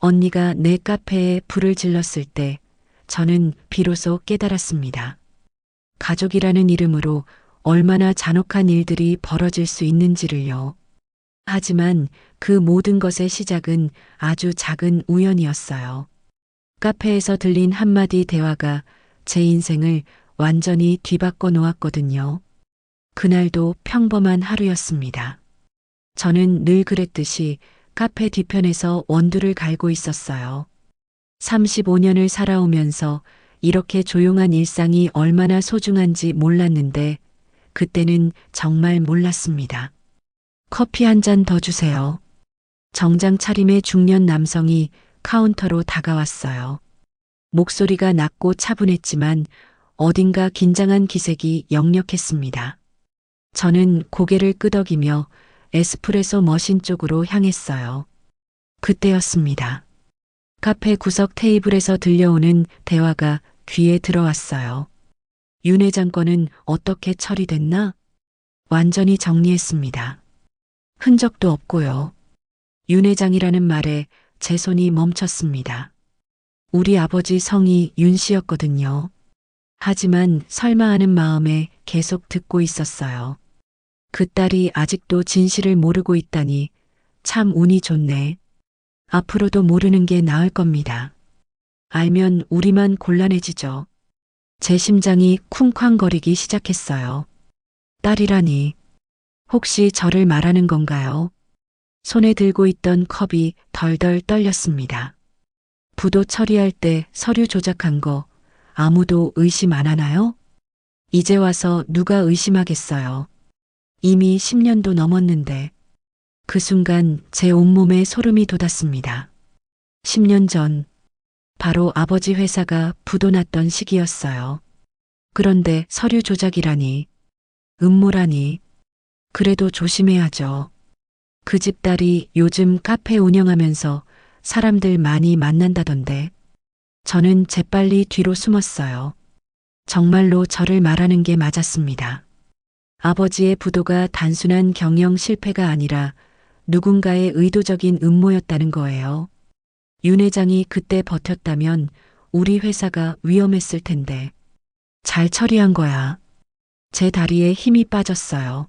언니가 내 카페에 불을 질렀을 때 저는 비로소 깨달았습니다. 가족이라는 이름으로 얼마나 잔혹한 일들이 벌어질 수 있는지를요. 하지만 그 모든 것의 시작은 아주 작은 우연이었어요. 카페에서 들린 한마디 대화가 제 인생을 완전히 뒤바꿔 놓았거든요. 그날도 평범한 하루였습니다. 저는 늘 그랬듯이 카페 뒤편에서 원두를 갈고 있었어요. 35년을 살아오면서 이렇게 조용한 일상이 얼마나 소중한지 몰랐는데 그때는 정말 몰랐습니다. 커피 한 잔 더 주세요. 정장 차림의 중년 남성이 카운터로 다가왔어요. 목소리가 낮고 차분했지만 어딘가 긴장한 기색이 역력했습니다. 저는 고개를 끄덕이며 에스프레소 머신 쪽으로 향했어요. 그때였습니다. 카페 구석 테이블에서 들려오는 대화가 귀에 들어왔어요. 윤 회장 건은 어떻게 처리됐나? 완전히 정리했습니다. 흔적도 없고요. 윤 회장이라는 말에 제 손이 멈췄습니다. 우리 아버지 성이 윤 씨였거든요. 하지만 설마 하는 마음에 계속 듣고 있었어요. 그 딸이 아직도 진실을 모르고 있다니 참 운이 좋네. 앞으로도 모르는 게 나을 겁니다. 알면 우리만 곤란해지죠. 제 심장이 쿵쾅거리기 시작했어요. 딸이라니. 혹시 저를 말하는 건가요? 손에 들고 있던 컵이 덜덜 떨렸습니다. 부도 처리할 때 서류 조작한 거 아무도 의심 안 하나요? 이제 와서 누가 의심하겠어요. 이미 10년도 넘었는데 그 순간 제 온몸에 소름이 돋았습니다. 10년 전 바로 아버지 회사가 부도 났던 시기였어요. 그런데 서류 조작이라니, 음모라니, 그래도 조심해야죠. 그 집 딸이 요즘 카페 운영하면서 사람들 많이 만난다던데 저는 재빨리 뒤로 숨었어요. 정말로 저를 말하는 게 맞았습니다. 아버지의 부도가 단순한 경영 실패가 아니라 누군가의 의도적인 음모였다는 거예요. 윤 회장이 그때 버텼다면 우리 회사가 위험했을 텐데. 잘 처리한 거야. 제 다리에 힘이 빠졌어요.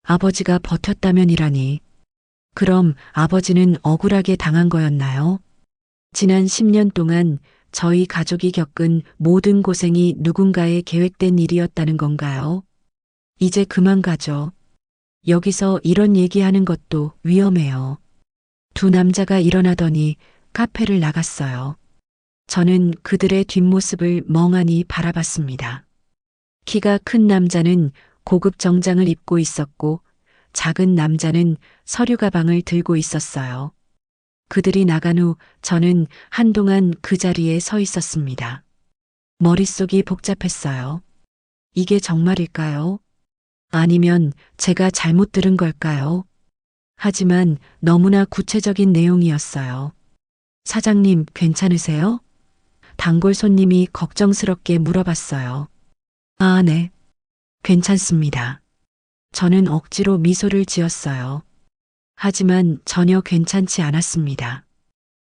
아버지가 버텼다면이라니. 그럼 아버지는 억울하게 당한 거였나요? 지난 10년 동안 저희 가족이 겪은 모든 고생이 누군가의 계획된 일이었다는 건가요? 이제 그만 가죠. 여기서 이런 얘기하는 것도 위험해요. 두 남자가 일어나더니 카페를 나갔어요. 저는 그들의 뒷모습을 멍하니 바라봤습니다. 키가 큰 남자는 고급 정장을 입고 있었고 작은 남자는 서류 가방을 들고 있었어요. 그들이 나간 후 저는 한동안 그 자리에 서 있었습니다. 머릿속이 복잡했어요. 이게 정말일까요? 아니면 제가 잘못 들은 걸까요? 하지만 너무나 구체적인 내용이었어요. 사장님, 괜찮으세요? 단골 손님이 걱정스럽게 물어봤어요. 아, 네. 괜찮습니다. 저는 억지로 미소를 지었어요. 하지만 전혀 괜찮지 않았습니다.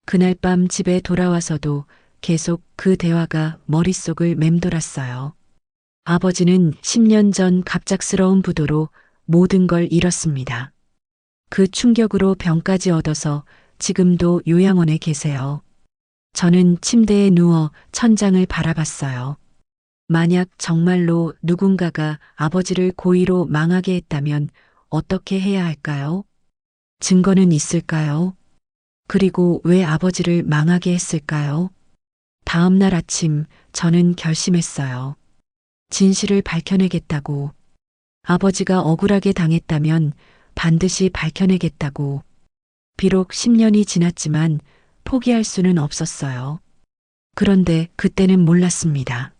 그날 밤 집에 돌아와서도 계속 그 대화가 머릿속을 맴돌았어요. 아버지는 10년 전 갑작스러운 부도로 모든 걸 잃었습니다. 그 충격으로 병까지 얻어서 지금도 요양원에 계세요. 저는 침대에 누워 천장을 바라봤어요. 만약 정말로 누군가가 아버지를 고의로 망하게 했다면 어떻게 해야 할까요? 증거는 있을까요? 그리고 왜 아버지를 망하게 했을까요? 다음 날 아침 저는 결심했어요. 진실을 밝혀내겠다고. 아버지가 억울하게 당했다면 반드시 밝혀내겠다고. 비록 10년이 지났지만 포기할 수는 없었어요. 그런데 그때는 몰랐습니다.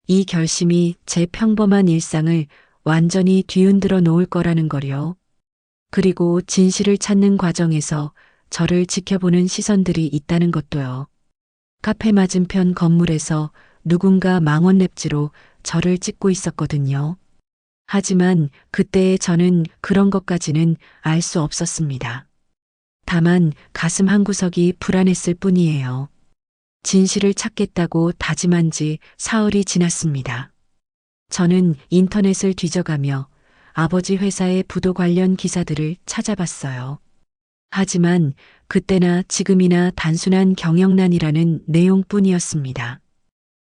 이 결심이 제 평범한 일상을 완전히 뒤흔들어 놓을 거라는 거요. 그리고 진실을 찾는 과정에서 저를 지켜보는 시선들이 있다는 것도요. 카페 맞은편 건물에서 누군가 망원 랩지로 저를 찍고 있었거든요. 하지만 그때의 저는 그런 것까지는 알 수 없었습니다. 다만 가슴 한구석이 불안했을 뿐이에요. 진실을 찾겠다고 다짐한 지 사흘이 지났습니다. 저는 인터넷을 뒤져가며 아버지 회사의 부도 관련 기사들을 찾아봤어요. 하지만 그때나 지금이나 단순한 경영난이라는 내용뿐이었습니다.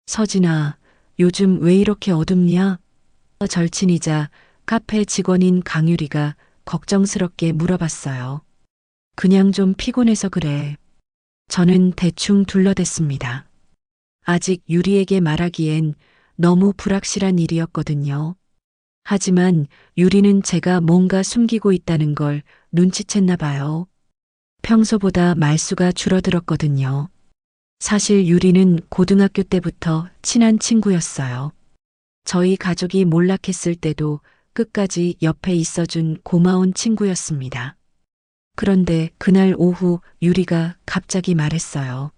서진아, 요즘 왜 이렇게 어둡냐? 절친이자 카페 직원인 강유리가 걱정스럽게 물어봤어요. 그냥 좀 피곤해서 그래. 저는 대충 둘러댔습니다. 아직 유리에게 말하기엔 너무 불확실한 일이었거든요. 하지만 유리는 제가 뭔가 숨기고 있다는 걸 눈치챘나 봐요. 평소보다 말수가 줄어들었거든요. 사실 유리는 고등학교 때부터 친한 친구였어요. 저희 가족이 몰락했을 때도 끝까지 옆에 있어준 고마운 친구였습니다. 그런데 그날 오후 유리가 갑자기 말했어요.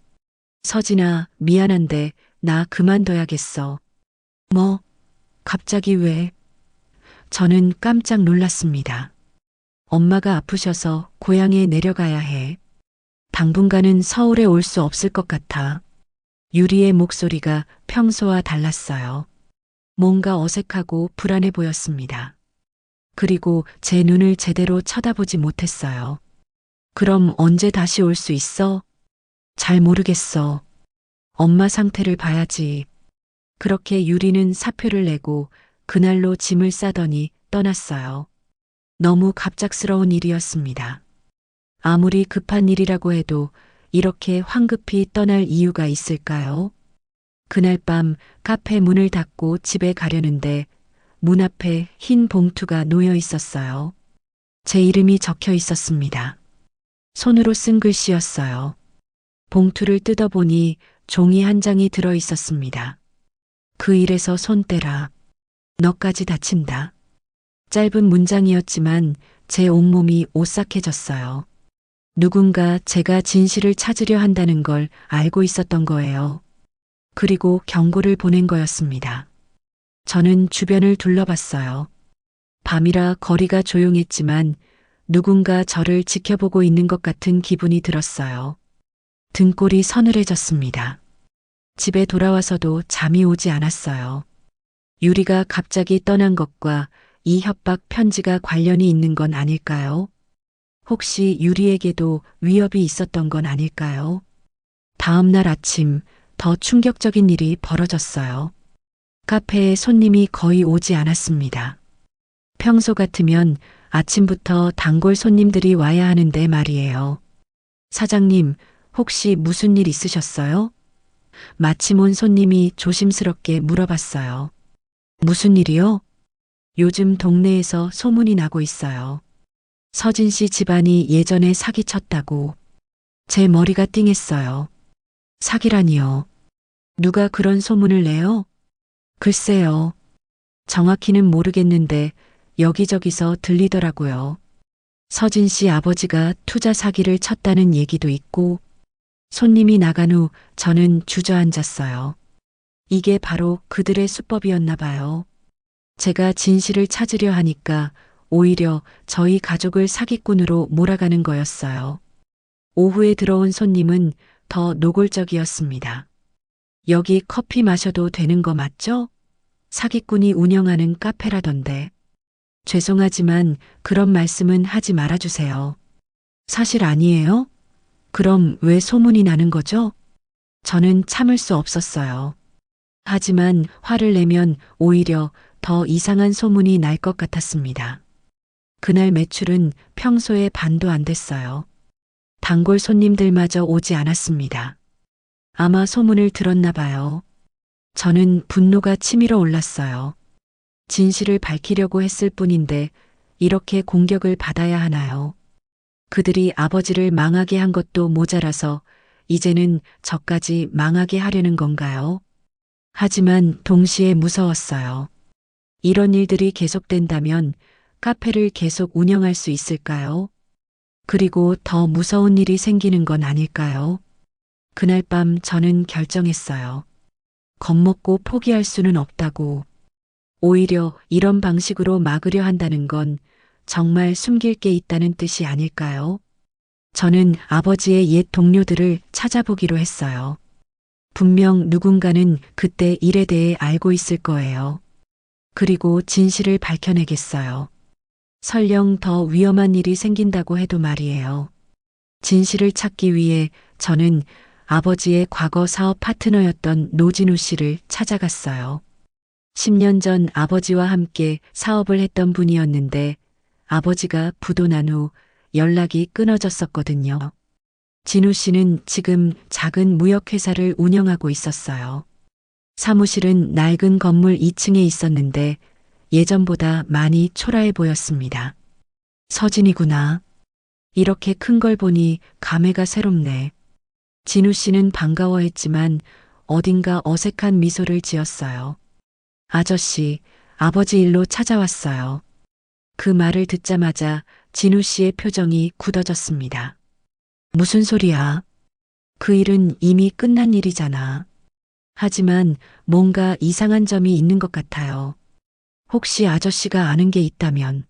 서진아, 미안한데 나 그만둬야겠어. 뭐? 갑자기 왜? 저는 깜짝 놀랐습니다. 엄마가 아프셔서 고향에 내려가야 해. 당분간은 서울에 올 수 없을 것 같아. 유리의 목소리가 평소와 달랐어요. 뭔가 어색하고 불안해 보였습니다. 그리고 제 눈을 제대로 쳐다보지 못했어요. 그럼 언제 다시 올 수 있어? 잘 모르겠어. 엄마 상태를 봐야지. 그렇게 유리는 사표를 내고 그날로 짐을 싸더니 떠났어요. 너무 갑작스러운 일이었습니다. 아무리 급한 일이라고 해도 이렇게 황급히 떠날 이유가 있을까요? 그날 밤 카페 문을 닫고 집에 가려는데 문 앞에 흰 봉투가 놓여 있었어요. 제 이름이 적혀 있었습니다. 손으로 쓴 글씨였어요. 봉투를 뜯어보니 종이 한 장이 들어 있었습니다. 그 일에서 손 떼라. 너까지 다친다. 짧은 문장이었지만 제 온몸이 오싹해졌어요. 누군가 제가 진실을 찾으려 한다는 걸 알고 있었던 거예요. 그리고 경고를 보낸 거였습니다. 저는 주변을 둘러봤어요. 밤이라 거리가 조용했지만 누군가 저를 지켜보고 있는 것 같은 기분이 들었어요. 등골이 서늘해졌습니다. 집에 돌아와서도 잠이 오지 않았어요. 유리가 갑자기 떠난 것과 이 협박 편지가 관련이 있는 건 아닐까요? 혹시 유리에게도 위협이 있었던 건 아닐까요? 다음 날 아침 더 충격적인 일이 벌어졌어요. 카페에 손님이 거의 오지 않았습니다. 평소 같으면 아침부터 단골 손님들이 와야 하는데 말이에요. 사장님, 혹시 무슨 일 있으셨어요? 마침 온 손님이 조심스럽게 물어봤어요. 무슨 일이요? 요즘 동네에서 소문이 나고 있어요. 서진 씨 집안이 예전에 사기쳤다고. 제 머리가 띵했어요. 사기라니요. 누가 그런 소문을 내요? 글쎄요. 정확히는 모르겠는데 여기저기서 들리더라고요. 서진 씨 아버지가 투자 사기를 쳤다는 얘기도 있고, 손님이 나간 후 저는 주저앉았어요. 이게 바로 그들의 수법이었나 봐요. 제가 진실을 찾으려 하니까 오히려 저희 가족을 사기꾼으로 몰아가는 거였어요. 오후에 들어온 손님은 더 노골적이었습니다. 여기 커피 마셔도 되는 거 맞죠? 사기꾼이 운영하는 카페라던데. 죄송하지만 그런 말씀은 하지 말아주세요. 사실 아니에요? 그럼 왜 소문이 나는 거죠? 저는 참을 수 없었어요. 하지만 화를 내면 오히려 더 이상한 소문이 날 것 같았습니다. 그날 매출은 평소의 반도 안 됐어요. 단골 손님들마저 오지 않았습니다. 아마 소문을 들었나 봐요. 저는 분노가 치밀어 올랐어요. 진실을 밝히려고 했을 뿐인데 이렇게 공격을 받아야 하나요? 그들이 아버지를 망하게 한 것도 모자라서 이제는 저까지 망하게 하려는 건가요? 하지만 동시에 무서웠어요. 이런 일들이 계속된다면 카페를 계속 운영할 수 있을까요? 그리고 더 무서운 일이 생기는 건 아닐까요? 그날 밤 저는 결정했어요. 겁먹고 포기할 수는 없다고. 오히려 이런 방식으로 막으려 한다는 건 정말 숨길 게 있다는 뜻이 아닐까요? 저는 아버지의 옛 동료들을 찾아보기로 했어요. 분명 누군가는 그때 일에 대해 알고 있을 거예요. 그리고 진실을 밝혀내겠어요. 설령 더 위험한 일이 생긴다고 해도 말이에요. 진실을 찾기 위해 저는 아버지의 과거 사업 파트너였던 노진우 씨를 찾아갔어요. 10년 전 아버지와 함께 사업을 했던 분이었는데 아버지가 부도난 후 연락이 끊어졌었거든요. 진우 씨는 지금 작은 무역회사를 운영하고 있었어요. 사무실은 낡은 건물 2층에 있었는데 예전보다 많이 초라해 보였습니다. 서진이구나. 이렇게 큰 걸 보니 감회가 새롭네. 진우 씨는 반가워했지만 어딘가 어색한 미소를 지었어요. 아저씨, 아버지 일로 찾아왔어요. 그 말을 듣자마자 진우 씨의 표정이 굳어졌습니다. 무슨 소리야? 그 일은 이미 끝난 일이잖아. 하지만 뭔가 이상한 점이 있는 것 같아요. 혹시 아저씨가 아는 게 있다면.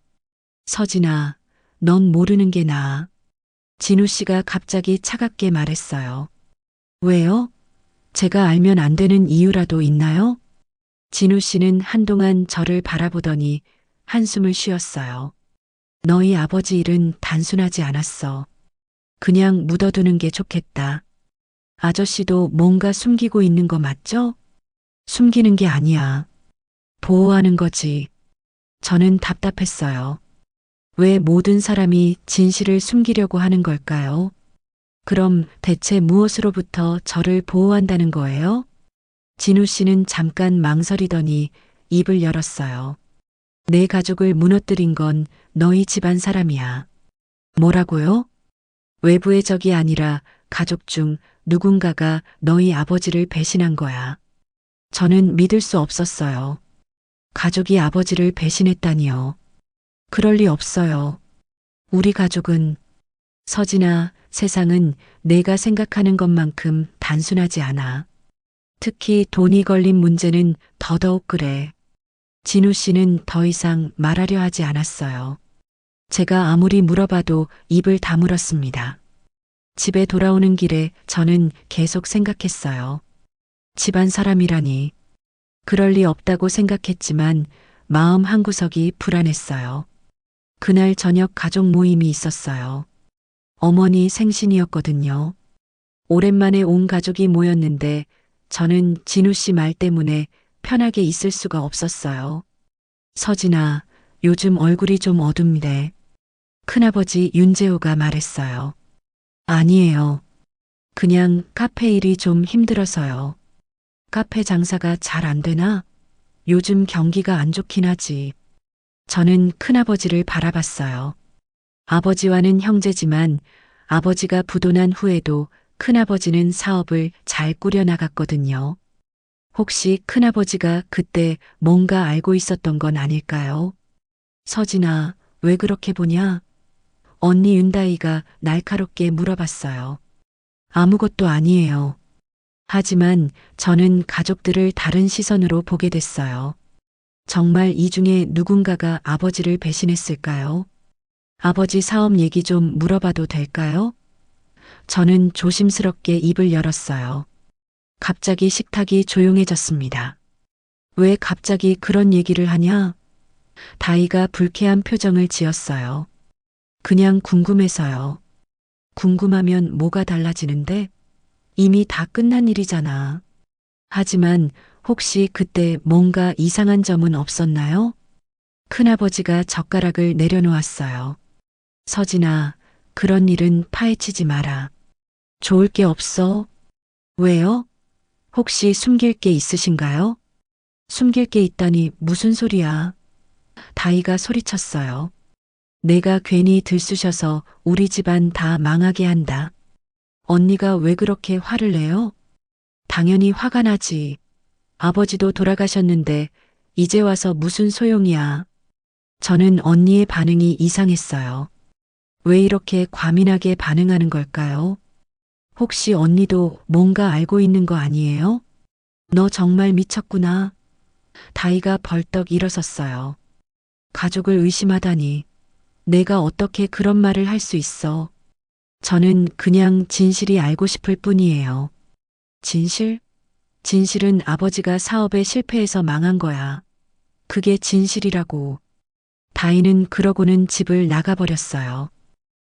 서진아, 넌 모르는 게 나아. 진우 씨가 갑자기 차갑게 말했어요. 왜요? 제가 알면 안 되는 이유라도 있나요? 진우 씨는 한동안 저를 바라보더니 한숨을 쉬었어요. 너희 아버지 일은 단순하지 않았어. 그냥 묻어두는 게 좋겠다. 아저씨도 뭔가 숨기고 있는 거 맞죠? 숨기는 게 아니야. 보호하는 거지. 저는 답답했어요. 왜 모든 사람이 진실을 숨기려고 하는 걸까요? 그럼 대체 무엇으로부터 저를 보호한다는 거예요? 진우 씨는 잠깐 망설이더니 입을 열었어요. 내 가족을 무너뜨린 건 너희 집안 사람이야. 뭐라고요? 외부의 적이 아니라 가족 중 누군가가 너희 아버지를 배신한 거야. 저는 믿을 수 없었어요. 가족이 아버지를 배신했다니요. 그럴 리 없어요. 우리 가족은 서진아, 세상은 내가 생각하는 것만큼 단순하지 않아. 특히 돈이 걸린 문제는 더더욱 그래. 진우 씨는 더 이상 말하려 하지 않았어요. 제가 아무리 물어봐도 입을 다물었습니다. 집에 돌아오는 길에 저는 계속 생각했어요. 집안 사람이라니. 그럴 리 없다고 생각했지만 마음 한구석이 불안했어요. 그날 저녁 가족 모임이 있었어요. 어머니 생신이었거든요. 오랜만에 온 가족이 모였는데 저는 진우 씨 말 때문에 편하게 있을 수가 없었어요. 서진아, 요즘 얼굴이 좀 어둡네. 큰아버지 윤재호가 말했어요. 아니에요. 그냥 카페 일이 좀 힘들어서요. 카페 장사가 잘 안 되나? 요즘 경기가 안 좋긴 하지. 저는 큰아버지를 바라봤어요. 아버지와는 형제지만 아버지가 부도난 후에도 큰아버지는 사업을 잘 꾸려나갔거든요. 혹시 큰아버지가 그때 뭔가 알고 있었던 건 아닐까요? 서진아, 왜 그렇게 보냐? 언니 윤다희가 날카롭게 물어봤어요. 아무것도 아니에요. 하지만 저는 가족들을 다른 시선으로 보게 됐어요. 정말 이 중에 누군가가 아버지를 배신했을까요? 아버지 사업 얘기 좀 물어봐도 될까요? 저는 조심스럽게 입을 열었어요. 갑자기 식탁이 조용해졌습니다. 왜 갑자기 그런 얘기를 하냐? 다이가 불쾌한 표정을 지었어요. 그냥 궁금해서요. 궁금하면 뭐가 달라지는데? 이미 다 끝난 일이잖아. 하지만 혹시 그때 뭔가 이상한 점은 없었나요? 큰아버지가 젓가락을 내려놓았어요. 서진아, 그런 일은 파헤치지 마라. 좋을 게 없어. 왜요? 혹시 숨길 게 있으신가요? 숨길 게 있다니 무슨 소리야? 다이가 소리쳤어요. 내가 괜히 들쑤셔서 우리 집안 다 망하게 한다. 언니가 왜 그렇게 화를 내요? 당연히 화가 나지. 아버지도 돌아가셨는데 이제 와서 무슨 소용이야. 저는 언니의 반응이 이상했어요. 왜 이렇게 과민하게 반응하는 걸까요? 혹시 언니도 뭔가 알고 있는 거 아니에요? 너 정말 미쳤구나. 다이가 벌떡 일어섰어요. 가족을 의심하다니. 내가 어떻게 그런 말을 할 수 있어. 저는 그냥 진실이 알고 싶을 뿐이에요. 진실? 진실은 아버지가 사업에 실패해서 망한 거야. 그게 진실이라고. 다희는 그러고는 집을 나가버렸어요.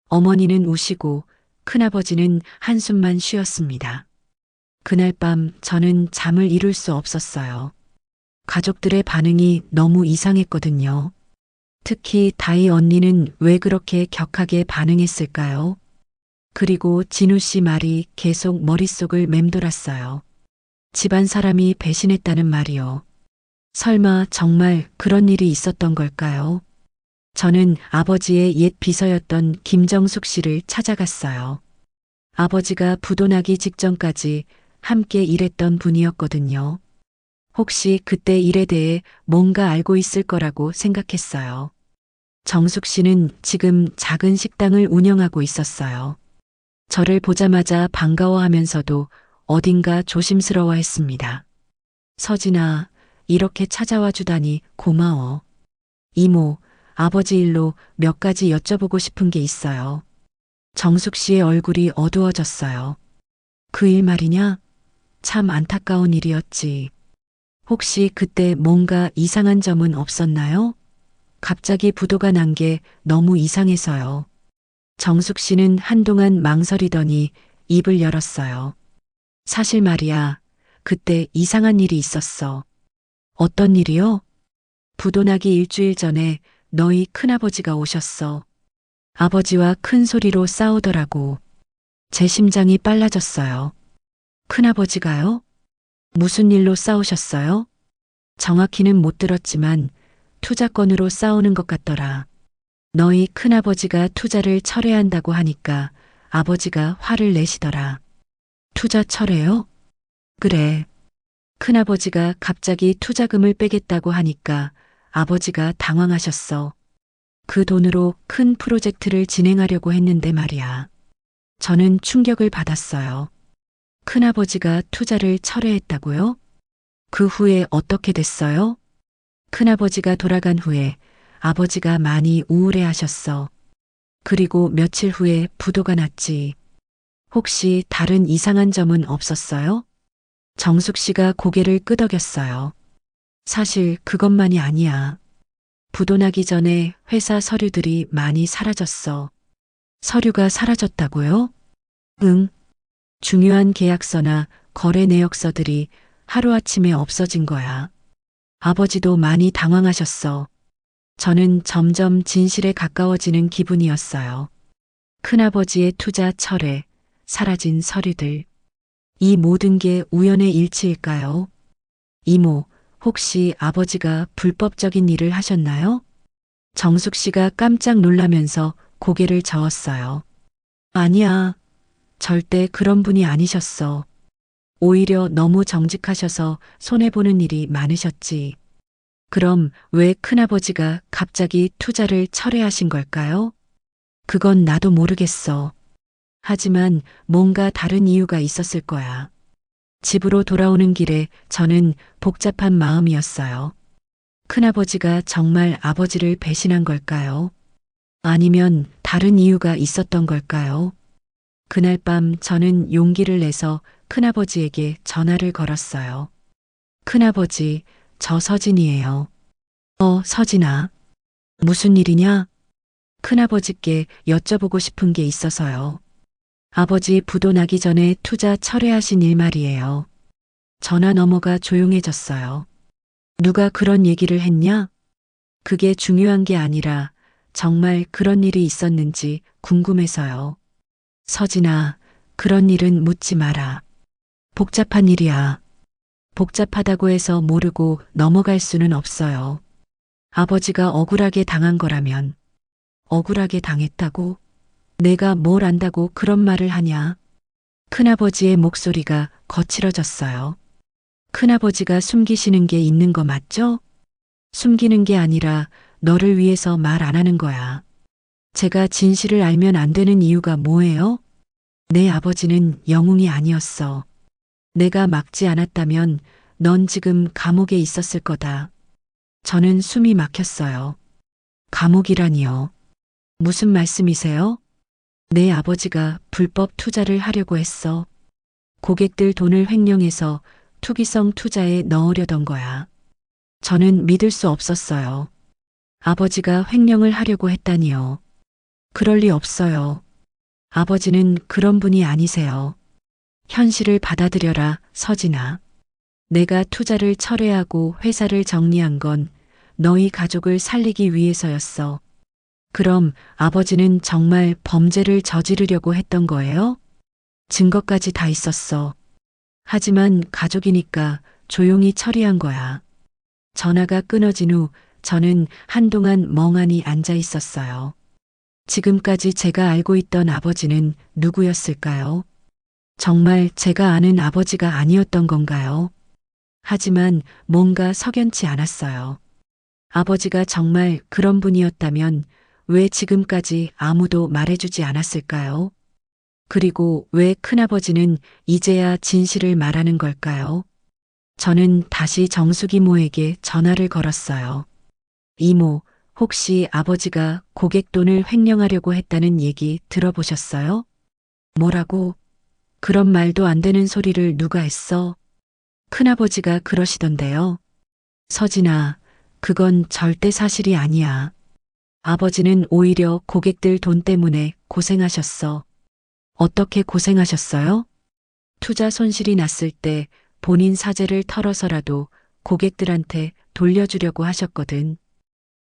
어머니는 우시고 큰아버지는 한숨만 쉬었습니다. 그날 밤 저는 잠을 이룰 수 없었어요. 가족들의 반응이 너무 이상했거든요. 특히 다희 언니는 왜 그렇게 격하게 반응했을까요? 그리고 진우 씨 말이 계속 머릿속을 맴돌았어요. 집안 사람이 배신했다는 말이요. 설마 정말 그런 일이 있었던 걸까요? 저는 아버지의 옛 비서였던 김정숙 씨를 찾아갔어요. 아버지가 부도나기 직전까지 함께 일했던 분이었거든요. 혹시 그때 일에 대해 뭔가 알고 있을 거라고 생각했어요. 정숙 씨는 지금 작은 식당을 운영하고 있었어요. 저를 보자마자 반가워하면서도 어딘가 조심스러워 했습니다. 서진아, 이렇게 찾아와 주다니 고마워. 이모, 아버지 일로 몇 가지 여쭤보고 싶은 게 있어요. 정숙 씨의 얼굴이 어두워졌어요. 그 일 말이냐? 참 안타까운 일이었지. 혹시 그때 뭔가 이상한 점은 없었나요? 갑자기 부도가 난 게 너무 이상해서요. 정숙 씨는 한동안 망설이더니 입을 열었어요. 사실 말이야, 그때 이상한 일이 있었어. 어떤 일이요? 부도나기 일주일 전에 너희 큰아버지가 오셨어. 아버지와 큰 소리로 싸우더라고. 제 심장이 빨라졌어요. 큰아버지가요? 무슨 일로 싸우셨어요? 정확히는 못 들었지만 투자건으로 싸우는 것 같더라. 너희 큰아버지가 투자를 철회한다고 하니까 아버지가 화를 내시더라. 투자 철회요? 그래. 큰아버지가 갑자기 투자금을 빼겠다고 하니까 아버지가 당황하셨어. 그 돈으로 큰 프로젝트를 진행하려고 했는데 말이야. 저는 충격을 받았어요. 큰아버지가 투자를 철회했다고요? 그 후에 어떻게 됐어요? 큰아버지가 돌아간 후에 아버지가 많이 우울해 하셨어. 그리고 며칠 후에 부도가 났지. 혹시 다른 이상한 점은 없었어요? 정숙 씨가 고개를 끄덕였어요. 사실 그것만이 아니야. 부도 나기 전에 회사 서류들이 많이 사라졌어. 서류가 사라졌다고요? 응. 중요한 계약서나 거래 내역서들이 하루아침에 없어진 거야. 아버지도 많이 당황하셨어. 저는 점점 진실에 가까워지는 기분이었어요. 큰아버지의 투자 철회, 사라진 서류들. 이 모든 게 우연의 일치일까요? 이모, 혹시 아버지가 불법적인 일을 하셨나요? 정숙 씨가 깜짝 놀라면서 고개를 저었어요. 아니야. 절대 그런 분이 아니셨어. 오히려 너무 정직하셔서 손해보는 일이 많으셨지. 그럼 왜 큰아버지가 갑자기 투자를 철회하신 걸까요? 그건 나도 모르겠어. 하지만 뭔가 다른 이유가 있었을 거야. 집으로 돌아오는 길에 저는 복잡한 마음이었어요. 큰아버지가 정말 아버지를 배신한 걸까요? 아니면 다른 이유가 있었던 걸까요? 그날 밤 저는 용기를 내서 큰아버지에게 전화를 걸었어요. 큰아버지, 저 서진이에요. 서진아. 무슨 일이냐? 큰아버지께 여쭤보고 싶은 게 있어서요. 아버지 부도 나기 전에 투자 철회하신 일 말이에요. 전화 너머가 조용해졌어요. 누가 그런 얘기를 했냐? 그게 중요한 게 아니라 정말 그런 일이 있었는지 궁금해서요. 서진아, 그런 일은 묻지 마라. 복잡한 일이야. 복잡하다고 해서 모르고 넘어갈 수는 없어요. 아버지가 억울하게 당한 거라면 억울하게 당했다고? 내가 뭘 안다고 그런 말을 하냐? 큰아버지의 목소리가 거칠어졌어요. 큰아버지가 숨기시는 게 있는 거 맞죠? 숨기는 게 아니라 너를 위해서 말 안 하는 거야. 제가 진실을 알면 안 되는 이유가 뭐예요? 내 아버지는 영웅이 아니었어. 내가 막지 않았다면 넌 지금 감옥에 있었을 거다. 저는 숨이 막혔어요. 감옥이라니요. 무슨 말씀이세요? 내 아버지가 불법 투자를 하려고 했어. 고객들 돈을 횡령해서 투기성 투자에 넣으려던 거야. 저는 믿을 수 없었어요. 아버지가 횡령을 하려고 했다니요. 그럴 리 없어요. 아버지는 그런 분이 아니세요. 현실을 받아들여라, 서진아. 내가 투자를 철회하고 회사를 정리한 건 너희 가족을 살리기 위해서였어. 그럼 아버지는 정말 범죄를 저지르려고 했던 거예요? 증거까지 다 있었어. 하지만 가족이니까 조용히 처리한 거야. 전화가 끊어진 후 저는 한동안 멍하니 앉아 있었어요. 지금까지 제가 알고 있던 아버지는 누구였을까요? 정말 제가 아는 아버지가 아니었던 건가요? 하지만 뭔가 석연치 않았어요. 아버지가 정말 그런 분이었다면 왜 지금까지 아무도 말해주지 않았을까요? 그리고 왜 큰아버지는 이제야 진실을 말하는 걸까요? 저는 다시 정숙 이모에게 전화를 걸었어요. 이모, 혹시 아버지가 고객 돈을 횡령하려고 했다는 얘기 들어보셨어요? 뭐라고? 그런 말도 안 되는 소리를 누가 했어? 큰아버지가 그러시던데요. 서진아, 그건 절대 사실이 아니야. 아버지는 오히려 고객들 돈 때문에 고생하셨어. 어떻게 고생하셨어요? 투자 손실이 났을 때 본인 사재를 털어서라도 고객들한테 돌려주려고 하셨거든.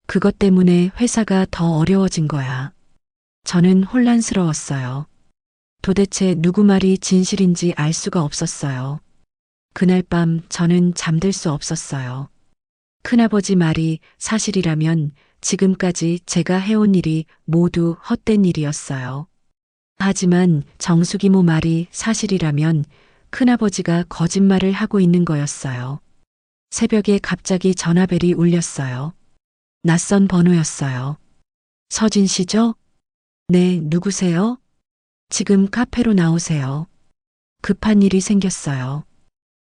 그것 때문에 회사가 더 어려워진 거야. 저는 혼란스러웠어요. 도대체 누구 말이 진실인지 알 수가 없었어요. 그날 밤 저는 잠들 수 없었어요. 큰아버지 말이 사실이라면 지금까지 제가 해온 일이 모두 헛된 일이었어요. 하지만 정숙 이모 말이 사실이라면 큰아버지가 거짓말을 하고 있는 거였어요. 새벽에 갑자기 전화벨이 울렸어요. 낯선 번호였어요. 서진 씨죠? 네, 누구세요? 지금 카페로 나오세요. 급한 일이 생겼어요.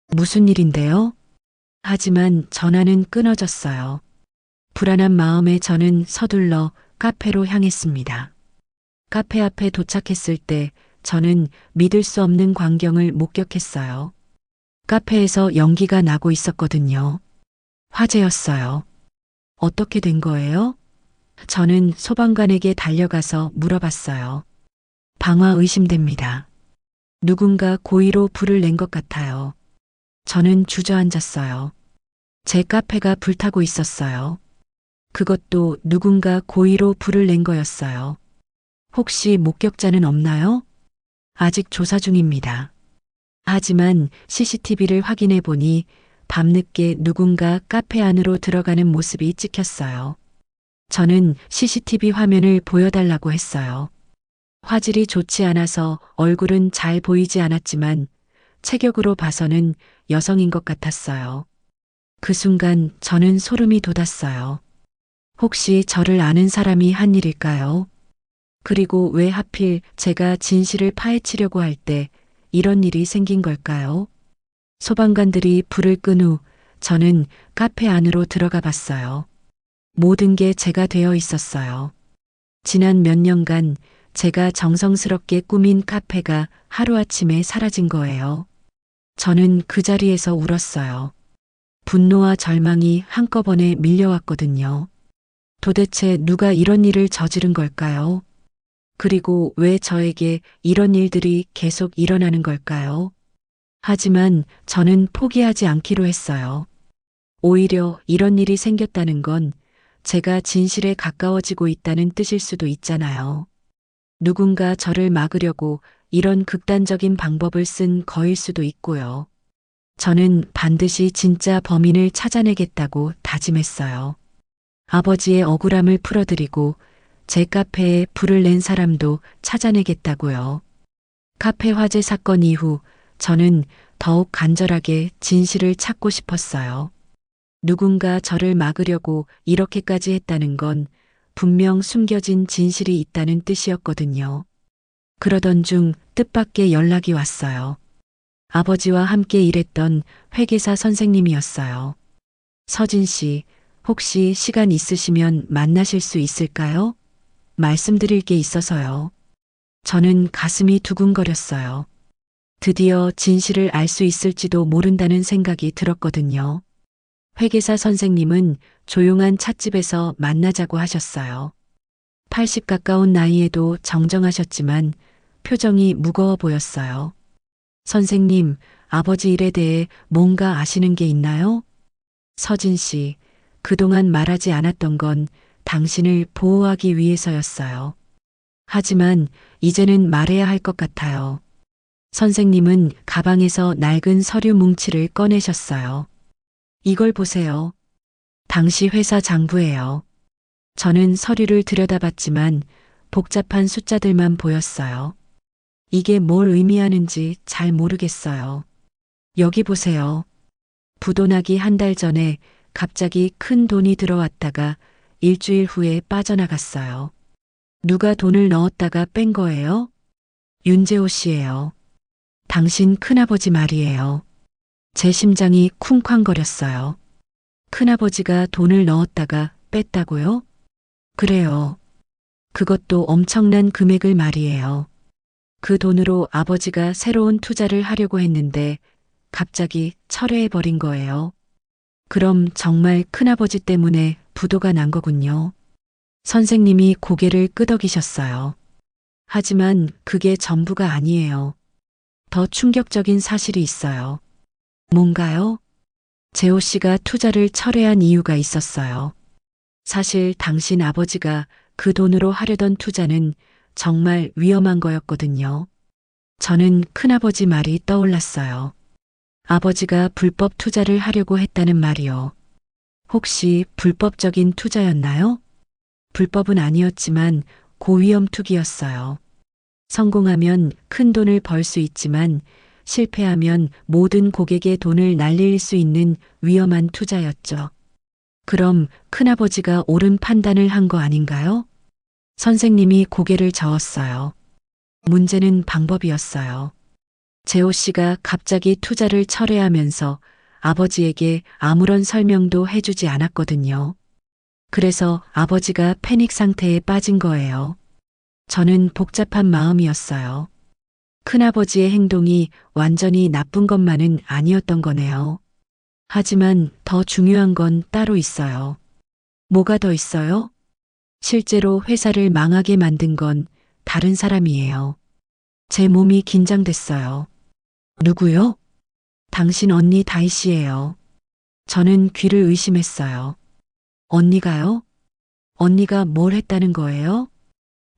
무슨 일인데요? 하지만 전화는 끊어졌어요. 불안한 마음에 저는 서둘러 카페로 향했습니다. 카페 앞에 도착했을 때 저는 믿을 수 없는 광경을 목격했어요. 카페에서 연기가 나고 있었거든요. 화재였어요. 어떻게 된 거예요? 저는 소방관에게 달려가서 물어봤어요. 방화 의심됩니다. 누군가 고의로 불을 낸 것 같아요. 저는 주저앉았어요. 제 카페가 불타고 있었어요. 그것도 누군가 고의로 불을 낸 거였어요. 혹시 목격자는 없나요? 아직 조사 중입니다. 하지만 CCTV를 확인해 보니 밤늦게 누군가 카페 안으로 들어가는 모습이 찍혔어요. 저는 CCTV 화면을 보여달라고 했어요. 화질이 좋지 않아서 얼굴은 잘 보이지 않았지만 체격으로 봐서는 여성인 것 같았어요. 그 순간 저는 소름이 돋았어요. 혹시 저를 아는 사람이 한 일일까요? 그리고 왜 하필 제가 진실을 파헤치려고 할 때 이런 일이 생긴 걸까요? 소방관들이 불을 끈 후 저는 카페 안으로 들어가 봤어요. 모든 게 제가 되어 있었어요. 지난 몇 년간 제가 정성스럽게 꾸민 카페가 하루아침에 사라진 거예요. 저는 그 자리에서 울었어요. 분노와 절망이 한꺼번에 밀려왔거든요. 도대체 누가 이런 일을 저지른 걸까요? 그리고 왜 저에게 이런 일들이 계속 일어나는 걸까요? 하지만 저는 포기하지 않기로 했어요. 오히려 이런 일이 생겼다는 건 제가 진실에 가까워지고 있다는 뜻일 수도 있잖아요. 누군가 저를 막으려고 이런 극단적인 방법을 쓴 거일 수도 있고요. 저는 반드시 진짜 범인을 찾아내겠다고 다짐했어요. 아버지의 억울함을 풀어드리고 제 카페에 불을 낸 사람도 찾아내겠다고요. 카페 화재 사건 이후 저는 더욱 간절하게 진실을 찾고 싶었어요. 누군가 저를 막으려고 이렇게까지 했다는 건 분명 숨겨진 진실이 있다는 뜻이었거든요. 그러던 중 뜻밖의 연락이 왔어요. 아버지와 함께 일했던 회계사 선생님이었어요. 서진 씨, 혹시 시간 있으시면 만나실 수 있을까요? 말씀드릴 게 있어서요. 저는 가슴이 두근거렸어요. 드디어 진실을 알 수 있을지도 모른다는 생각이 들었거든요. 회계사 선생님은 조용한 찻집에서 만나자고 하셨어요. 80 가까운 나이에도 정정하셨지만 표정이 무거워 보였어요. 선생님, 아버지 일에 대해 뭔가 아시는 게 있나요? 서진 씨, 그동안 말하지 않았던 건 당신을 보호하기 위해서였어요. 하지만 이제는 말해야 할 것 같아요. 선생님은 가방에서 낡은 서류 뭉치를 꺼내셨어요. 이걸 보세요. 당시 회사 장부예요. 저는 서류를 들여다봤지만 복잡한 숫자들만 보였어요. 이게 뭘 의미하는지 잘 모르겠어요. 여기 보세요. 부도나기 한 달 전에 갑자기 큰 돈이 들어왔다가 일주일 후에 빠져나갔어요. 누가 돈을 넣었다가 뺀 거예요? 윤재호 씨예요. 당신 큰아버지 말이에요. 제 심장이 쿵쾅거렸어요. 큰아버지가 돈을 넣었다가 뺐다고요? 그래요. 그것도 엄청난 금액을 말이에요. 그 돈으로 아버지가 새로운 투자를 하려고 했는데 갑자기 철회해버린 거예요. 그럼 정말 큰아버지 때문에 부도가 난 거군요. 선생님이 고개를 끄덕이셨어요. 하지만 그게 전부가 아니에요. 더 충격적인 사실이 있어요. 뭔가요? 재호 씨가 투자를 철회한 이유가 있었어요. 사실 당신 아버지가 그 돈으로 하려던 투자는 정말 위험한 거였거든요. 저는 큰아버지 말이 떠올랐어요. 아버지가 불법 투자를 하려고 했다는 말이요. 혹시 불법적인 투자였나요? 불법은 아니었지만 고위험 투기였어요. 성공하면 큰 돈을 벌 수 있지만 실패하면 모든 고객의 돈을 날릴 수 있는 위험한 투자였죠. 그럼 큰아버지가 옳은 판단을 한 거 아닌가요? 선생님이 고개를 저었어요. 문제는 방법이었어요. 재호 씨가 갑자기 투자를 철회하면서 아버지에게 아무런 설명도 해주지 않았거든요. 그래서 아버지가 패닉 상태에 빠진 거예요. 저는 복잡한 마음이었어요. 큰아버지의 행동이 완전히 나쁜 것만은 아니었던 거네요. 하지만 더 중요한 건 따로 있어요. 뭐가 더 있어요? 실제로 회사를 망하게 만든 건 다른 사람이에요. 제 몸이 긴장됐어요. 누구요? 당신 언니 다희 씨예요. 저는 귀를 의심했어요. 언니가요? 언니가 뭘 했다는 거예요?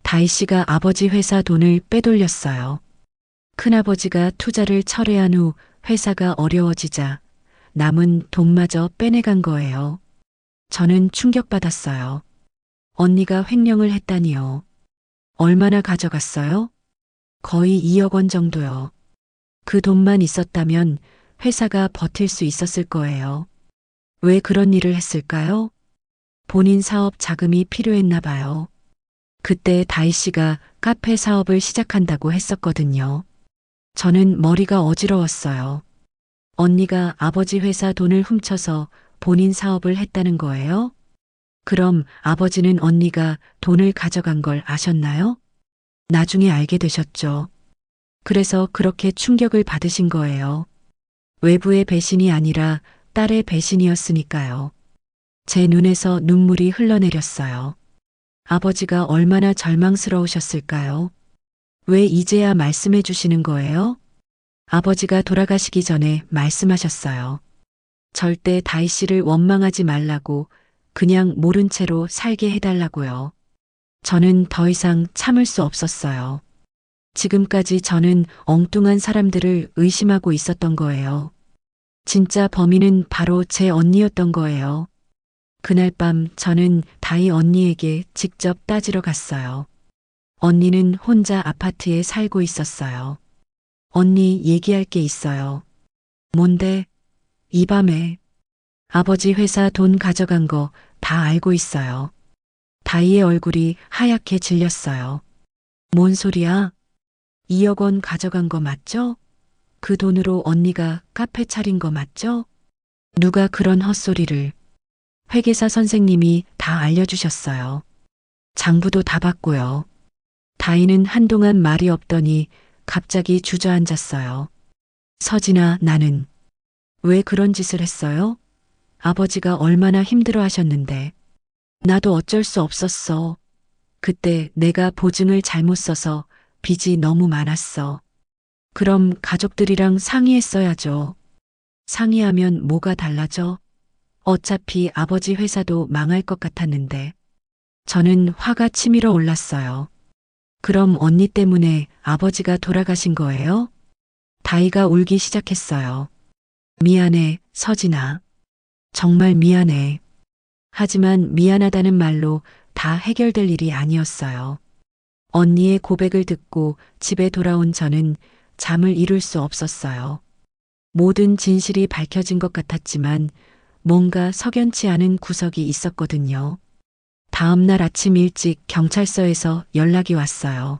다희 씨가 아버지 회사 돈을 빼돌렸어요. 큰아버지가 투자를 철회한 후 회사가 어려워지자 남은 돈마저 빼내간 거예요. 저는 충격받았어요. 언니가 횡령을 했다니요. 얼마나 가져갔어요? 거의 2억 원 정도요. 그 돈만 있었다면 회사가 버틸 수 있었을 거예요. 왜 그런 일을 했을까요? 본인 사업 자금이 필요했나 봐요. 그때 다희 씨가 카페 사업을 시작한다고 했었거든요. 저는 머리가 어지러웠어요. 언니가 아버지 회사 돈을 훔쳐서 본인 사업을 했다는 거예요? 그럼 아버지는 언니가 돈을 가져간 걸 아셨나요? 나중에 알게 되셨죠. 그래서 그렇게 충격을 받으신 거예요. 외부의 배신이 아니라 딸의 배신이었으니까요. 제 눈에서 눈물이 흘러내렸어요. 아버지가 얼마나 절망스러우셨을까요? 왜 이제야 말씀해 주시는 거예요? 아버지가 돌아가시기 전에 말씀하셨어요. 절대 다희 씨를 원망하지 말라고 그냥 모른 채로 살게 해달라고요. 저는 더 이상 참을 수 없었어요. 지금까지 저는 엉뚱한 사람들을 의심하고 있었던 거예요. 진짜 범인은 바로 제 언니였던 거예요. 그날 밤 저는 다희 언니에게 직접 따지러 갔어요. 언니는 혼자 아파트에 살고 있었어요. 언니 얘기할 게 있어요. 뭔데? 이 밤에 아버지 회사 돈 가져간 거 다 알고 있어요. 다희의 얼굴이 하얗게 질렸어요. 뭔 소리야? 2억 원 가져간 거 맞죠? 그 돈으로 언니가 카페 차린 거 맞죠? 누가 그런 헛소리를. 회계사 선생님이 다 알려주셨어요. 장부도 다 봤고요. 다희는 한동안 말이 없더니 갑자기 주저앉았어요. 서진아, 나는 왜 그런 짓을 했어요? 아버지가 얼마나 힘들어 하셨는데. 나도 어쩔 수 없었어. 그때 내가 보증을 잘못 써서 빚이 너무 많았어. 그럼 가족들이랑 상의했어야죠. 상의하면 뭐가 달라져? 어차피 아버지 회사도 망할 것 같았는데. 저는 화가 치밀어 올랐어요. 그럼 언니 때문에 아버지가 돌아가신 거예요? 다희가 울기 시작했어요. 미안해, 서진아. 정말 미안해. 하지만 미안하다는 말로 다 해결될 일이 아니었어요. 언니의 고백을 듣고 집에 돌아온 저는 잠을 이룰 수 없었어요. 모든 진실이 밝혀진 것 같았지만 뭔가 석연치 않은 구석이 있었거든요. 다음 날 아침 일찍 경찰서에서 연락이 왔어요.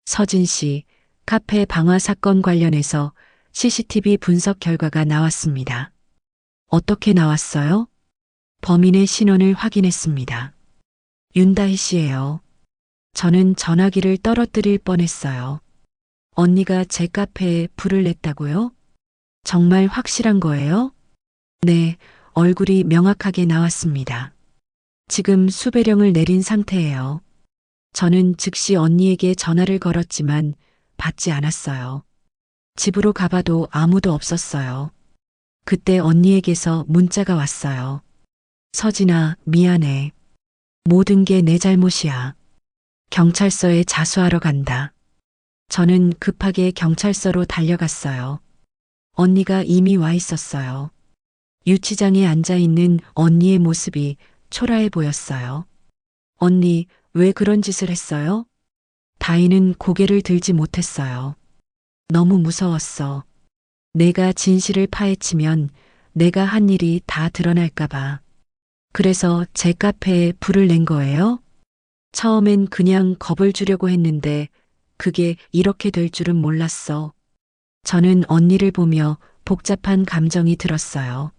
서진 씨, 카페 방화 사건 관련해서 CCTV 분석 결과가 나왔습니다. 어떻게 나왔어요? 범인의 신원을 확인했습니다. 윤다희 씨예요. 저는 전화기를 떨어뜨릴 뻔했어요. 언니가 제 카페에 불을 냈다고요? 정말 확실한 거예요? 네, 얼굴이 명확하게 나왔습니다. 지금 수배령을 내린 상태예요. 저는 즉시 언니에게 전화를 걸었지만 받지 않았어요. 집으로 가봐도 아무도 없었어요. 그때 언니에게서 문자가 왔어요. 서진아, 미안해. 모든 게 내 잘못이야. 경찰서에 자수하러 간다. 저는 급하게 경찰서로 달려갔어요. 언니가 이미 와 있었어요. 유치장에 앉아 있는 언니의 모습이 초라해 보였어요. 언니, 왜 그런 짓을 했어요? 다희는 고개를 들지 못했어요. 너무 무서웠어. 내가 진실을 파헤치면 내가 한 일이 다 드러날까봐. 그래서 제 카페에 불을 낸 거예요? 처음엔 그냥 겁을 주려고 했는데 그게 이렇게 될 줄은 몰랐어. 저는 언니를 보며 복잡한 감정이 들었어요.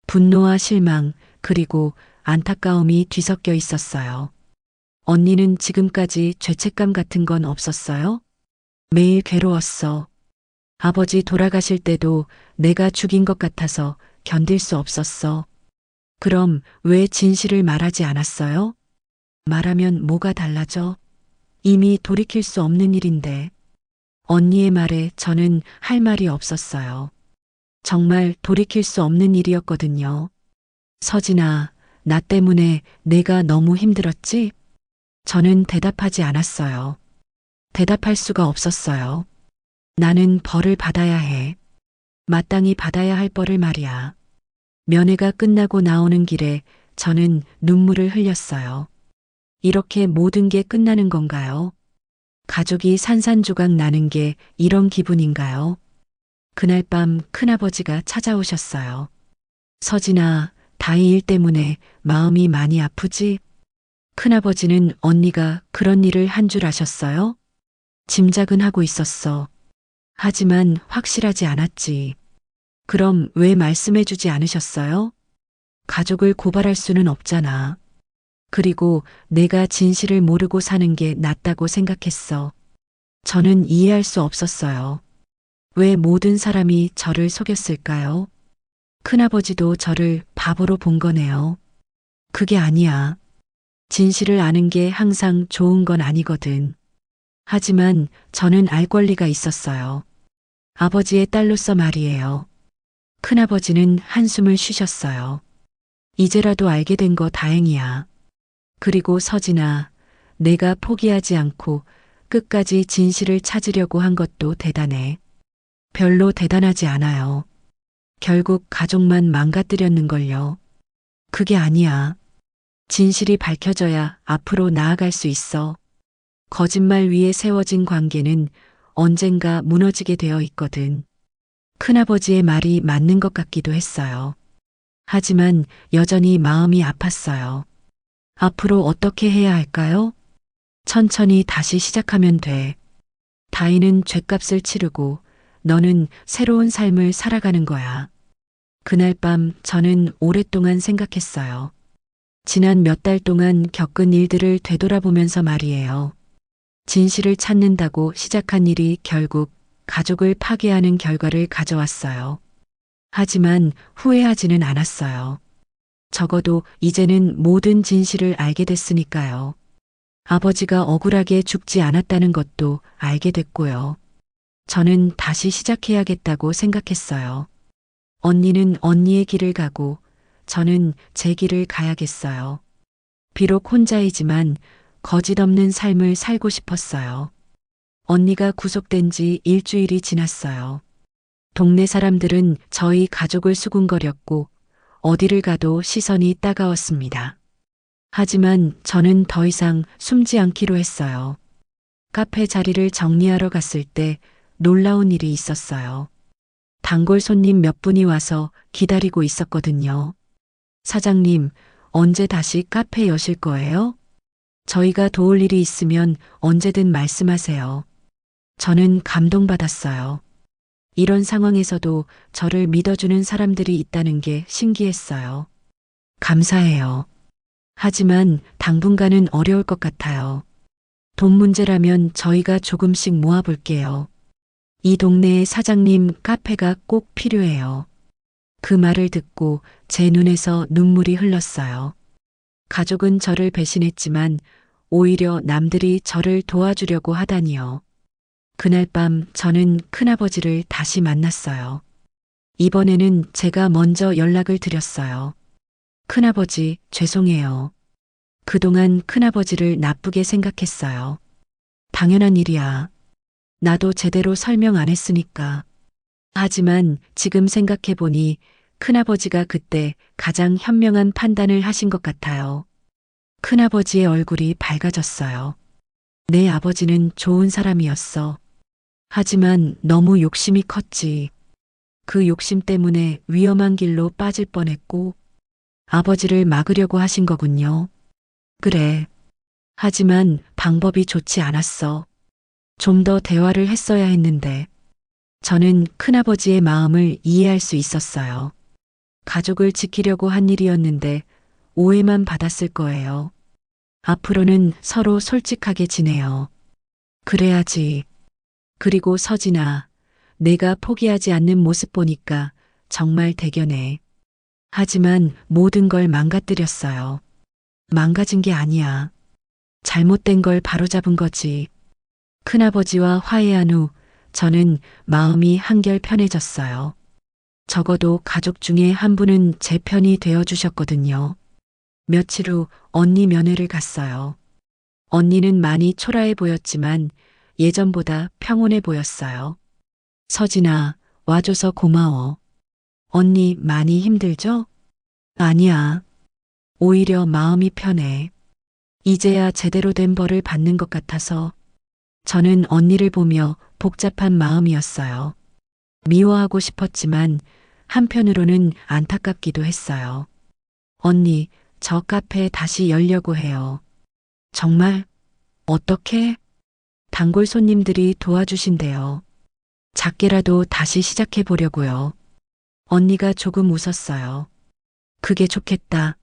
분노와 실망, 그리고 안타까움이 뒤섞여 있었어요. 언니는 지금까지 죄책감 같은 건 없었어요? 매일 괴로웠어. 아버지 돌아가실 때도 내가 죽인 것 같아서 견딜 수 없었어. 그럼 왜 진실을 말하지 않았어요? 말하면 뭐가 달라져? 이미 돌이킬 수 없는 일인데. 언니의 말에 저는 할 말이 없었어요. 정말 돌이킬 수 없는 일이었거든요. 서진아, 나 때문에 내가 너무 힘들었지? 저는 대답하지 않았어요. 대답할 수가 없었어요. 나는 벌을 받아야 해. 마땅히 받아야 할 벌을 말이야. 면회가 끝나고 나오는 길에 저는 눈물을 흘렸어요. 이렇게 모든 게 끝나는 건가요? 가족이 산산조각 나는 게 이런 기분인가요? 그날 밤 큰아버지가 찾아오셨어요. 서진아, 다희 일 때문에 마음이 많이 아프지? 큰아버지는 언니가 그런 일을 한 줄 아셨어요? 짐작은 하고 있었어. 하지만 확실하지 않았지. 그럼 왜 말씀해주지 않으셨어요? 가족을 고발할 수는 없잖아. 그리고 내가 진실을 모르고 사는 게 낫다고 생각했어. 저는 이해할 수 없었어요. 왜 모든 사람이 저를 속였을까요? 큰아버지도 저를 바보로 본 거네요. 그게 아니야. 진실을 아는 게 항상 좋은 건 아니거든. 하지만 저는 알 권리가 있었어요. 아버지의 딸로서 말이에요. 큰아버지는 한숨을 쉬셨어요. 이제라도 알게 된 거 다행이야. 그리고 서진아, 내가 포기하지 않고 끝까지 진실을 찾으려고 한 것도 대단해. 별로 대단하지 않아요. 결국 가족만 망가뜨렸는걸요. 그게 아니야. 진실이 밝혀져야 앞으로 나아갈 수 있어. 거짓말 위에 세워진 관계는 언젠가 무너지게 되어 있거든. 큰아버지의 말이 맞는 것 같기도 했어요. 하지만 여전히 마음이 아팠어요. 앞으로 어떻게 해야 할까요? 천천히 다시 시작하면 돼. 다희는 죗값을 치르고 너는 새로운 삶을 살아가는 거야. 그날 밤 저는 오랫동안 생각했어요. 지난 몇 달 동안 겪은 일들을 되돌아보면서 말이에요. 진실을 찾는다고 시작한 일이 결국 가족을 파괴하는 결과를 가져왔어요. 하지만 후회하지는 않았어요. 적어도 이제는 모든 진실을 알게 됐으니까요. 아버지가 억울하게 죽지 않았다는 것도 알게 됐고요. 저는 다시 시작해야겠다고 생각했어요. 언니는 언니의 길을 가고 저는 제 길을 가야겠어요. 비록 혼자이지만 거짓 없는 삶을 살고 싶었어요. 언니가 구속된 지 일주일이 지났어요. 동네 사람들은 저희 가족을 수군거렸고 어디를 가도 시선이 따가웠습니다. 하지만 저는 더 이상 숨지 않기로 했어요. 카페 자리를 정리하러 갔을 때 놀라운 일이 있었어요. 단골 손님 몇 분이 와서 기다리고 있었거든요. 사장님, 언제 다시 카페 여실 거예요? 저희가 도울 일이 있으면 언제든 말씀하세요. 저는 감동받았어요. 이런 상황에서도 저를 믿어주는 사람들이 있다는 게 신기했어요. 감사해요. 하지만 당분간은 어려울 것 같아요. 돈 문제라면 저희가 조금씩 모아볼게요. 이 동네의 사장님 카페가 꼭 필요해요. 그 말을 듣고 제 눈에서 눈물이 흘렀어요. 가족은 저를 배신했지만 오히려 남들이 저를 도와주려고 하다니요. 그날 밤 저는 큰아버지를 다시 만났어요. 이번에는 제가 먼저 연락을 드렸어요. 큰아버지, 죄송해요. 그동안 큰아버지를 나쁘게 생각했어요. 당연한 일이야. 나도 제대로 설명 안 했으니까. 하지만 지금 생각해보니 큰아버지가 그때 가장 현명한 판단을 하신 것 같아요. 큰아버지의 얼굴이 밝아졌어요. 내 아버지는 좋은 사람이었어. 하지만 너무 욕심이 컸지. 그 욕심 때문에 위험한 길로 빠질 뻔했고 아버지를 막으려고 하신 거군요. 그래. 하지만 방법이 좋지 않았어. 좀 더 대화를 했어야 했는데 저는 큰아버지의 마음을 이해할 수 있었어요. 가족을 지키려고 한 일이었는데 오해만 받았을 거예요. 앞으로는 서로 솔직하게 지내요. 그래야지. 그리고 서진아, 내가 포기하지 않는 모습 보니까 정말 대견해. 하지만 모든 걸 망가뜨렸어요. 망가진 게 아니야. 잘못된 걸 바로잡은 거지. 큰아버지와 화해한 후 저는 마음이 한결 편해졌어요. 적어도 가족 중에 한 분은 제 편이 되어 주셨거든요. 며칠 후 언니 면회를 갔어요. 언니는 많이 초라해 보였지만 예전보다 평온해 보였어요. 서진아, 와줘서 고마워. 언니 많이 힘들죠? 아니야. 오히려 마음이 편해. 이제야 제대로 된 벌을 받는 것 같아서 저는 언니를 보며 복잡한 마음이었어요. 미워하고 싶었지만 한편으로는 안타깝기도 했어요. 언니, 저 카페 다시 열려고 해요. 정말? 어떻게? 단골 손님들이 도와주신대요. 작게라도 다시 시작해 보려고요. 언니가 조금 웃었어요. 그게 좋겠다.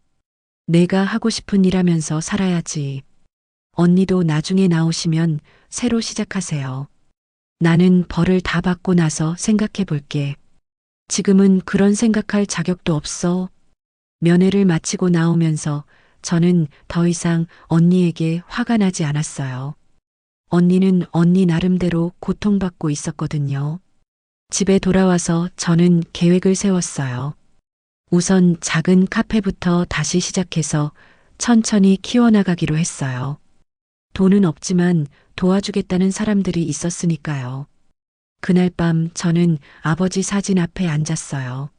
내가 하고 싶은 일 하면서 살아야지. 언니도 나중에 나오시면 새로 시작하세요. 나는 벌을 다 받고 나서 생각해 볼게. 지금은 그런 생각할 자격도 없어. 면회를 마치고 나오면서 저는 더 이상 언니에게 화가 나지 않았어요. 언니는 언니 나름대로 고통받고 있었거든요. 집에 돌아와서 저는 계획을 세웠어요. 우선 작은 카페부터 다시 시작해서 천천히 키워나가기로 했어요. 돈은 없지만 도와주겠다는 사람들이 있었으니까요. 그날 밤 저는 아버지 사진 앞에 앉았어요.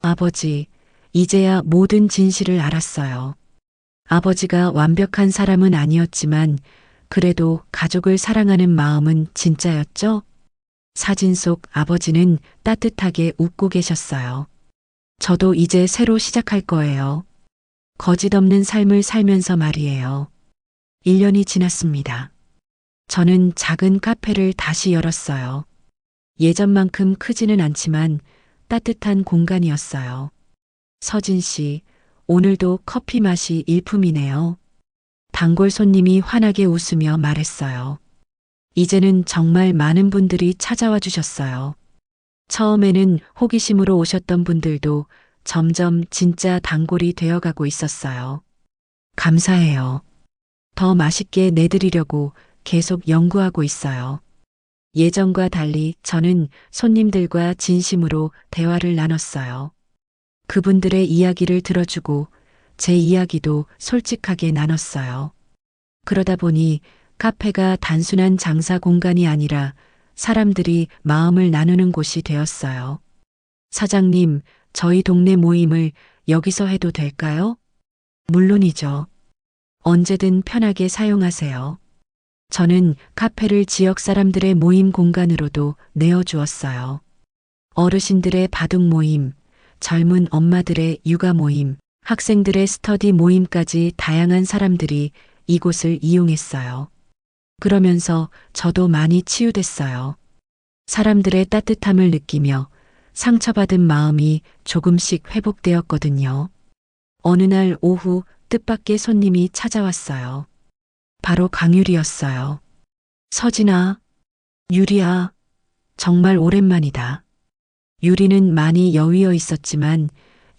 아버지, 이제야 모든 진실을 알았어요. 아버지가 완벽한 사람은 아니었지만 그래도 가족을 사랑하는 마음은 진짜였죠? 사진 속 아버지는 따뜻하게 웃고 계셨어요. 저도 이제 새로 시작할 거예요. 거짓 없는 삶을 살면서 말이에요. 1년이 지났습니다. 저는 작은 카페를 다시 열었어요. 예전만큼 크지는 않지만 따뜻한 공간이었어요. 서진 씨, 오늘도 커피 맛이 일품이네요. 단골 손님이 환하게 웃으며 말했어요. 이제는 정말 많은 분들이 찾아와 주셨어요. 처음에는 호기심으로 오셨던 분들도 점점 진짜 단골이 되어가고 있었어요. 감사해요. 더 맛있게 내드리려고 계속 연구하고 있어요. 예전과 달리 저는 손님들과 진심으로 대화를 나눴어요. 그분들의 이야기를 들어주고 제 이야기도 솔직하게 나눴어요. 그러다 보니 카페가 단순한 장사 공간이 아니라 사람들이 마음을 나누는 곳이 되었어요. 사장님, 저희 동네 모임을 여기서 해도 될까요? 물론이죠. 언제든 편하게 사용하세요. 저는 카페를 지역 사람들의 모임 공간으로도 내어주었어요. 어르신들의 바둑 모임, 젊은 엄마들의 육아 모임, 학생들의 스터디 모임까지 다양한 사람들이 이곳을 이용했어요. 그러면서 저도 많이 치유됐어요. 사람들의 따뜻함을 느끼며 상처받은 마음이 조금씩 회복되었거든요. 어느 날 오후 뜻밖의 손님이 찾아왔어요. 바로 강유리였어요. 서진아, 유리야, 정말 오랜만이다. 유리는 많이 여위어 있었지만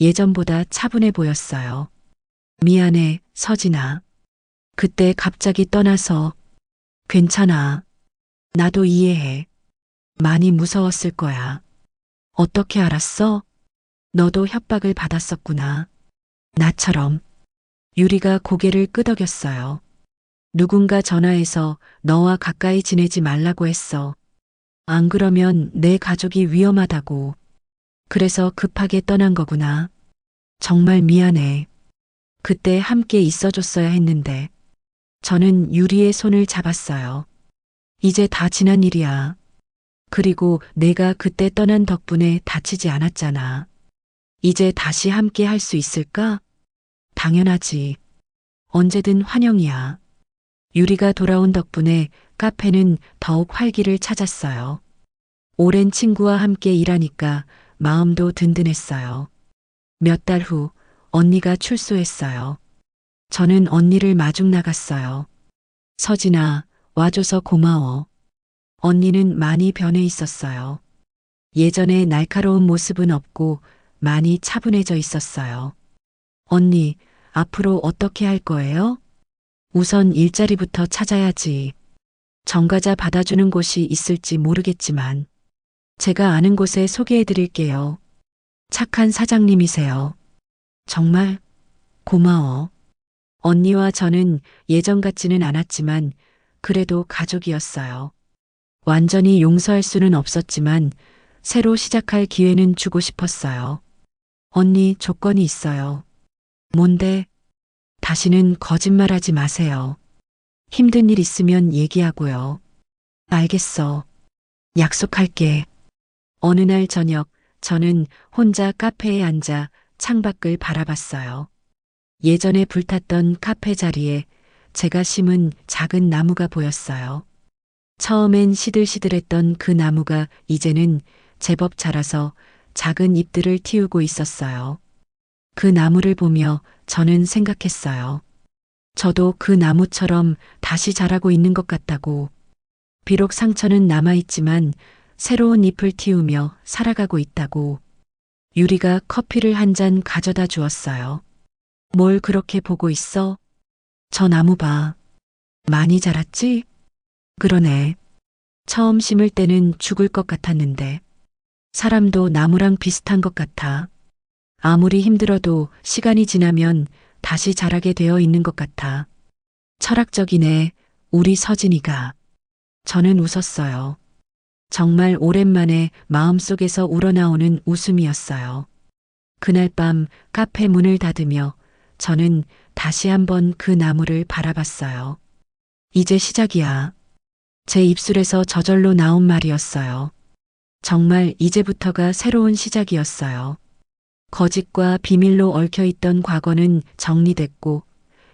예전보다 차분해 보였어요. 미안해, 서진아. 그때 갑자기 떠나서. 괜찮아. 나도 이해해. 많이 무서웠을 거야. 어떻게 알았어? 너도 협박을 받았었구나. 나처럼. 유리가 고개를 끄덕였어요. 누군가 전화해서 너와 가까이 지내지 말라고 했어. 안 그러면 내 가족이 위험하다고. 그래서 급하게 떠난 거구나. 정말 미안해. 그때 함께 있어줬어야 했는데. 저는 유리의 손을 잡았어요. 이제 다 지난 일이야. 그리고 내가 그때 떠난 덕분에 다치지 않았잖아. 이제 다시 함께 할 수 있을까? 당연하지. 언제든 환영이야. 유리가 돌아온 덕분에 카페는 더욱 활기를 찾았어요. 오랜 친구와 함께 일하니까 마음도 든든했어요. 몇 달 후 언니가 출소했어요. 저는 언니를 마중 나갔어요. 서진아, 와줘서 고마워. 언니는 많이 변해 있었어요. 예전에 날카로운 모습은 없고 많이 차분해져 있었어요. 언니, 앞으로 어떻게 할 거예요? 우선 일자리부터 찾아야지. 정과자 받아주는 곳이 있을지 모르겠지만 제가 아는 곳에 소개해 드릴게요. 착한 사장님이세요. 정말 고마워. 언니와 저는 예전 같지는 않았지만 그래도 가족이었어요. 완전히 용서할 수는 없었지만 새로 시작할 기회는 주고 싶었어요. 언니, 조건이 있어요. 뭔데? 다시는 거짓말하지 마세요. 힘든 일 있으면 얘기하고요. 알겠어. 약속할게. 어느 날 저녁, 저는 혼자 카페에 앉아 창밖을 바라봤어요. 예전에 불탔던 카페 자리에 제가 심은 작은 나무가 보였어요. 처음엔 시들시들했던 그 나무가 이제는 제법 자라서 작은 잎들을 틔우고 있었어요. 그 나무를 보며 저는 생각했어요. 저도 그 나무처럼 다시 자라고 있는 것 같다고. 비록 상처는 남아있지만 새로운 잎을 틔우며 살아가고 있다고. 유리가 커피를 한 잔 가져다 주었어요. 뭘 그렇게 보고 있어? 저 나무 봐. 많이 자랐지? 그러네. 처음 심을 때는 죽을 것 같았는데. 사람도 나무랑 비슷한 것 같아. 아무리 힘들어도 시간이 지나면 다시 자라게 되어 있는 것 같아. 철학적이네, 우리 서진이가. 저는 웃었어요. 정말 오랜만에 마음속에서 우러나오는 웃음이었어요. 그날 밤 카페 문을 닫으며 저는 다시 한번 그 나무를 바라봤어요. 이제 시작이야. 제 입술에서 저절로 나온 말이었어요. 정말 이제부터가 새로운 시작이었어요. 거짓과 비밀로 얽혀있던 과거는 정리됐고,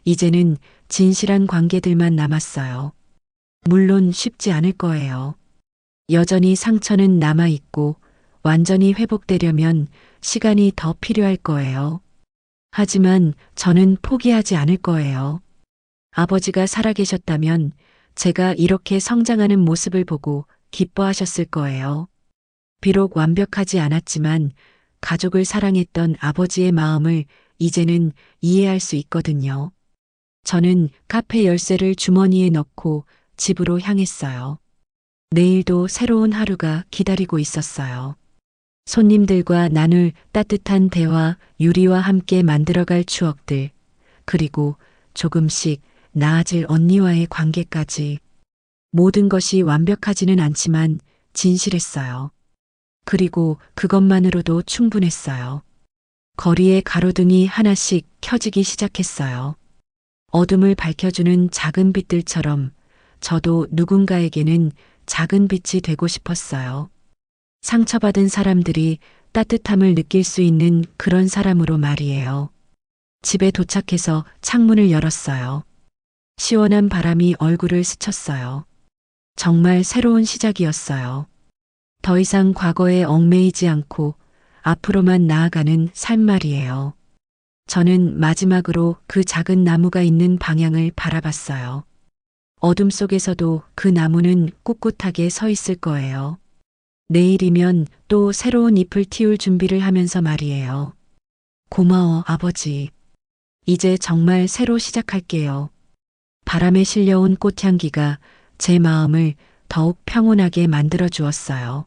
이제는 진실한 관계들만 남았어요. 물론 쉽지 않을 거예요. 여전히 상처는 남아있고, 완전히 회복되려면 시간이 더 필요할 거예요. 하지만 저는 포기하지 않을 거예요. 아버지가 살아계셨다면 제가 이렇게 성장하는 모습을 보고 기뻐하셨을 거예요. 비록 완벽하지 않았지만 가족을 사랑했던 아버지의 마음을 이제는 이해할 수 있거든요. 저는 카페 열쇠를 주머니에 넣고 집으로 향했어요. 내일도 새로운 하루가 기다리고 있었어요. 손님들과 나눌 따뜻한 대화, 유리와 함께 만들어갈 추억들, 그리고 조금씩 나아질 언니와의 관계까지. 모든 것이 완벽하지는 않지만 진실했어요. 그리고 그것만으로도 충분했어요. 거리의 가로등이 하나씩 켜지기 시작했어요. 어둠을 밝혀주는 작은 빛들처럼 저도 누군가에게는 작은 빛이 되고 싶었어요. 상처받은 사람들이 따뜻함을 느낄 수 있는 그런 사람으로 말이에요. 집에 도착해서 창문을 열었어요. 시원한 바람이 얼굴을 스쳤어요. 정말 새로운 시작이었어요. 더 이상 과거에 얽매이지 않고 앞으로만 나아가는 삶 말이에요. 저는 마지막으로 그 작은 나무가 있는 방향을 바라봤어요. 어둠 속에서도 그 나무는 꿋꿋하게 서 있을 거예요. 내일이면 또 새로운 잎을 틔울 준비를 하면서 말이에요. 고마워, 아버지. 이제 정말 새로 시작할게요. 바람에 실려온 꽃향기가 제 마음을 더욱 평온하게 만들어 주었어요.